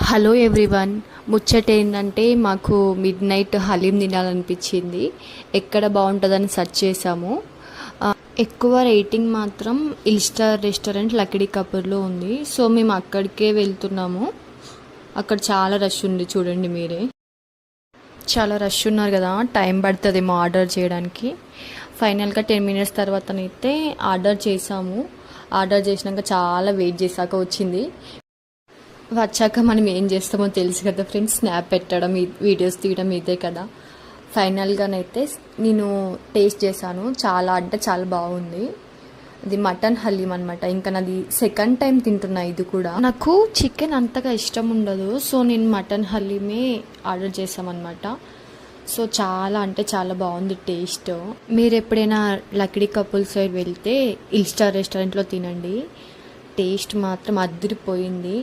Hello everyone. ముచ్చట ఏంటంటే మాకు మిడ్ నైట్ హలీం తినాలనిపించింది. ఎక్కడ బాగుంటుందని సెర్చ్ చేసాము. ఎక్కువ రేటింగ్ మాత్రం ఇల్స్టార్ రెస్టారెంట్ లకిడీ కపూర్లో ఉంది. సో మేము అక్కడికే వెళ్తున్నాము. అక్కడ చాలా రష్ ఉంది, చూడండి మీరే. చాలా రష్ ఉన్నారు కదా, టైం పడుతుందేమో ఆర్డర్ చేయడానికి. ఫైనల్గా 10 మినిట్స్ తర్వాతనైతే ఆర్డర్ చేసాము. ఆర్డర్ చేసినాక చాలా వెయిట్ చేశాక వచ్చింది. వచ్చాక మనం ఏం చేస్తామో తెలుసు కదా ఫ్రెండ్స్, స్నాప్ పెట్టడం, వీడియోస్ తీయడం ఇదే కదా. ఫైనల్గానైతే నేను టేస్ట్ చేశాను. చాలా అంటే చాలా బాగుంది. అది మటన్ హలీం అనమాట. ఇంకా నాది సెకండ్ టైం తింటున్నా ఇది కూడా. నాకు చికెన్ అంతగా ఇష్టం ఉండదు, సో నేను మటన్ హలీమే ఆర్డర్ చేసామన్నమాట. సో చాలా అంటే చాలా బాగుంది టేస్ట్. మీరు ఎప్పుడైనా లకిడీ కపుల్ సైడ్ వెళ్తే ఇల్స్టార్ రెస్టారెంట్లో తినండి. టేస్ట్ మాత్రం అదిరిపోయింది.